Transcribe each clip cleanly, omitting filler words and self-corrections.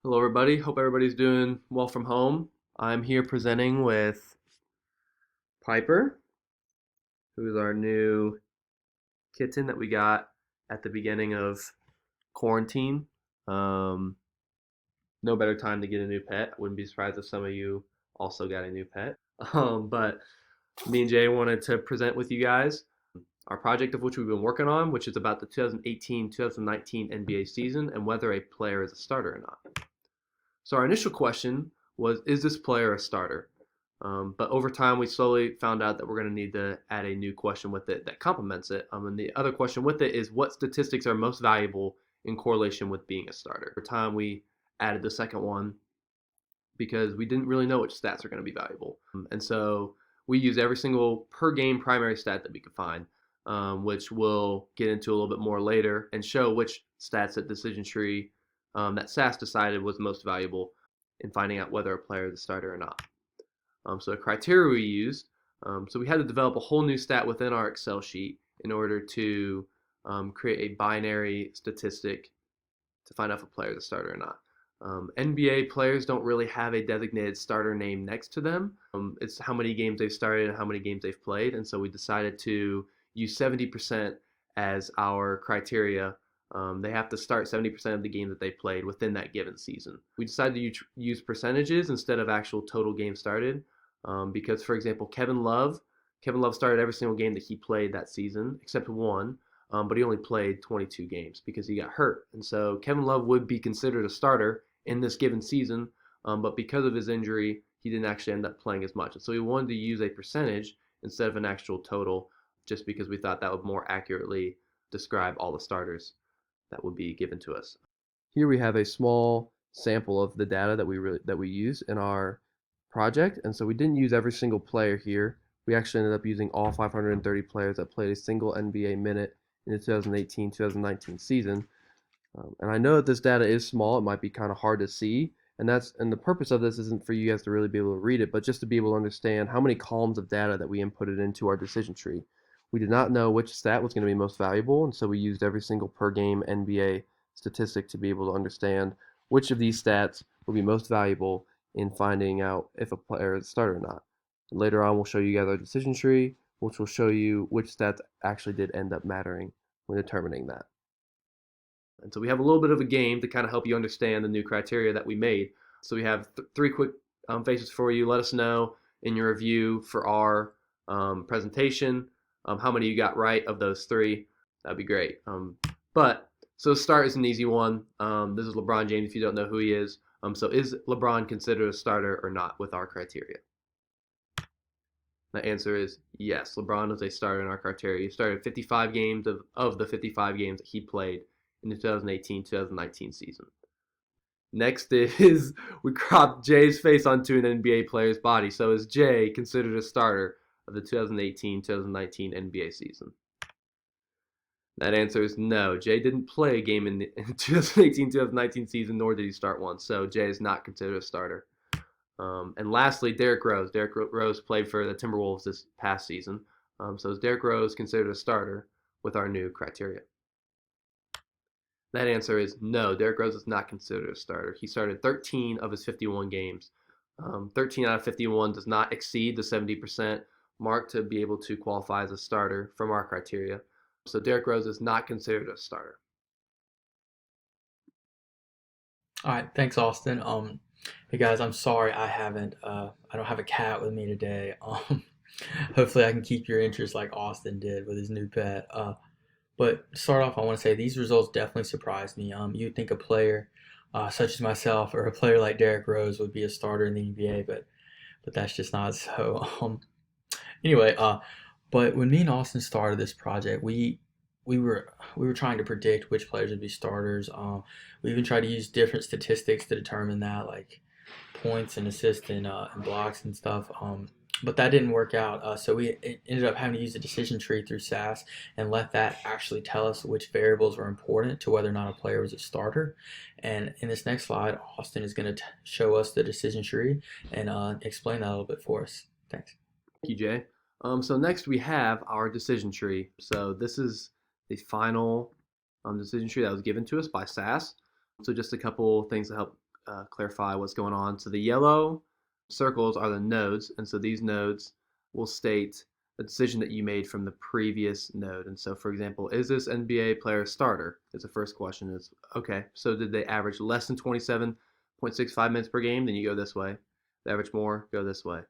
Hello, everybody. Hope everybody's doing well from home. I'm here presenting with Piper, who is our new kitten that we got at the beginning of quarantine. Um, no better time to get a new pet. I wouldn't be surprised if some of you also got a new pet. But me and Jay wanted to present with you guys our project of which we've been working on, which is about the 2018-2019 NBA season and whether a player is a starter or not. So our initial question was, is this player a starter? But over time, we slowly found out that we're going to need to add a new question with it that complements it. And the other question with it is, what statistics are most valuable in correlation with being a starter? Over time, we added the second one because we didn't really know which stats are going to be valuable. And so we use every single per game primary stat that we could find, which we'll get into a little bit more later and show which stats that decision tree that SAS decided was most valuable in finding out whether a player is a starter or not. So the criteria we used, so we had to develop a whole new stat within our Excel sheet in order to create a binary statistic to find out if a player is a starter or not. NBA players don't really have a designated starter name next to them. It's how many games they've started and how many games they've played. And so we decided to use 70% as our criteria. They have to start 70% of the games that they played within that given season. We decided to use percentages instead of actual total games started because, for example, Kevin Love started every single game that he played that season except one. But he only played 22 games because he got hurt. And so Kevin Love would be considered a starter in this given season, but because of his injury, he didn't actually end up playing as much. And so we wanted to use a percentage instead of an actual total, just because we thought that would more accurately describe all the starters that would be given to us. Here we have a small sample of the data that we use in our project, and so we didn't use every single player here. We actually ended up using all 530 players that played a single NBA minute in the 2018-2019 season. And I know that this data is small. It might be kind of hard to see. And the purpose of this isn't for you guys to really be able to read it, but just to be able to understand how many columns of data that we inputted into our decision tree. We did not know which stat was going to be most valuable, and so we used every single per game NBA statistic to be able to understand which of these stats will be most valuable in finding out if a player is a starter or not. And later on, we'll show you guys our decision tree, which will show you which stats actually did end up mattering when determining that. And so we have a little bit of a game to kind of help you understand the new criteria that we made. So we have three quick faces for you. Let us know in your review for our presentation how many you got right of those three. That'd be great. So start is an easy one. This is LeBron James if you don't know who he is. So is LeBron considered a starter or not with our criteria? The answer is yes. LeBron is a starter in our criteria. He started 55 games of the 55 games that he played in the 2018-2019 season. Next is we cropped Jay's face onto an NBA player's body. So is Jay considered a starter of the 2018-2019 NBA season? That answer is no. Jay didn't play a game in the 2018-2019 season, nor did he start one. So Jay is not considered a starter. And lastly, Derrick Rose. Derrick Rose played for the Timberwolves this past season. So is Derrick Rose considered a starter with our new criteria? That answer is no. Derrick Rose is not considered a starter. He started 13 of his 51 games. 13 out of 51 does not exceed the 70% mark to be able to qualify as a starter from our criteria. So Derrick Rose is not considered a starter. All right, thanks, Austin. Hey guys, I'm sorry I don't have a cat with me today. Hopefully I can keep your interest like Austin did with his new pet. But to start off, I want to say these results definitely surprised me. You'd think a player such as myself or a player like Derrick Rose would be a starter in the NBA, but that's just not so. Anyway, but when me and Austin started this project, we were trying to predict which players would be starters. We even tried to use different statistics to determine that, like points and assists and blocks and stuff. But that didn't work out. So we ended up having to use a decision tree through SAS and let that actually tell us which variables were important to whether or not a player was a starter. And in this next slide, Austin is going to show us the decision tree and explain that a little bit for us. Thanks. Thank you, Jay. So next we have our decision tree. So this is the final decision tree that was given to us by SAS. So just a couple things to help clarify what's going on. So the yellow circles are the nodes, and so these nodes will state a decision that you made from the previous node. And so, for example, is this NBA player a starter? Is the first question. Is okay. So did they average less than 27.65 minutes per game? Then you go this way. If they average more, go this way.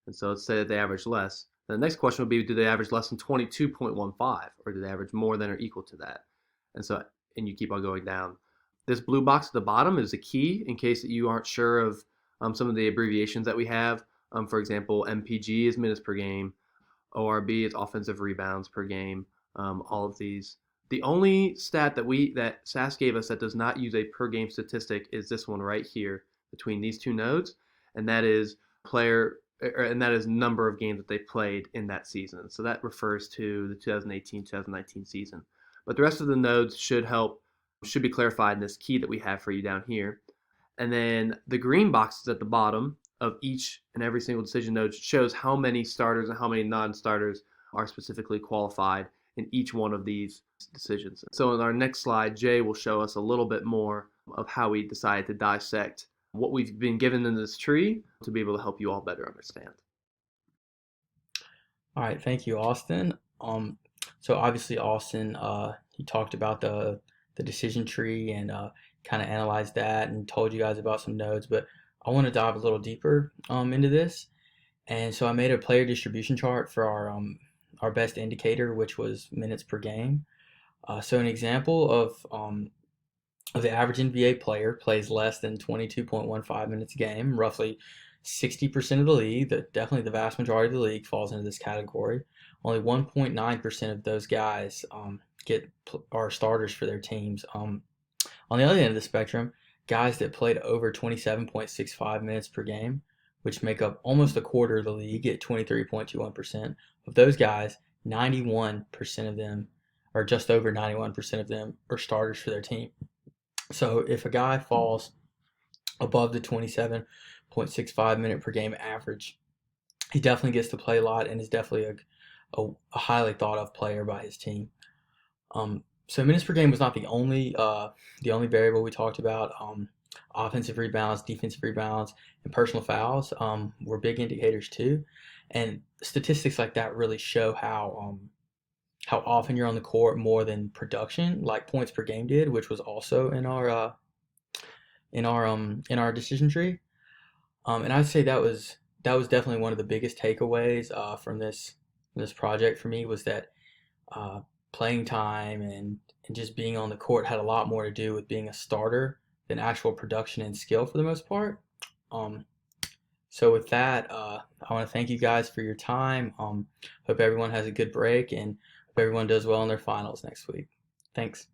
And so let's say that they average less. Then the next question would be, do they average less than 22.15, or do they average more than or equal to that? And so, and you keep on going down. This blue box at the bottom is a key in case that you aren't sure of some of the abbreviations that we have. For example, MPG is minutes per game. ORB is offensive rebounds per game. All of these. The only stat that SAS gave us that does not use a per game statistic is this one right here between these two nodes, and that is number of games that they played in that season. So that refers to the 2018-2019 season. But the rest of the nodes should be clarified in this key that we have for you down here. And then the green boxes at the bottom of each and every single decision node shows how many starters and how many non-starters are specifically qualified in each one of these decisions. So in our next slide, Jay will show us a little bit more of how we decided to dissect what we've been given in this tree to be able to help you all better understand. All right, thank you, Austin. So obviously, Austin, he talked about the decision tree and kind of analyzed that and told you guys about some nodes, but I want to dive a little deeper into this. And so I made a player distribution chart for our best indicator, which was minutes per game. So an example of the average NBA player plays less than 22.15 minutes a game, roughly 60% of the league, definitely the vast majority of the league falls into this category. Only 1.9% of those guys are starters for their teams. On the other end of the spectrum, guys that played over 27.65 minutes per game, which make up almost a quarter of the league at 23.21%. Of those guys, 91% of them, or just over 91% of them, are starters for their team. So if a guy falls above the 27.65 minute per game average, he definitely gets to play a lot and is definitely a highly thought of player by his team. So minutes per game was not the only variable we talked about. Offensive rebounds, defensive rebounds, and personal fouls were big indicators too. And statistics like that really show how often you're on the court more than production, like points per game did, which was also in our decision tree. And I'd say that was definitely one of the biggest takeaways from this project for me, was that playing time and just being on the court had a lot more to do with being a starter than actual production and skill for the most part. So with that, I want to thank you guys for your time. Hope everyone has a good break and hope everyone does well in their finals next week. Thanks.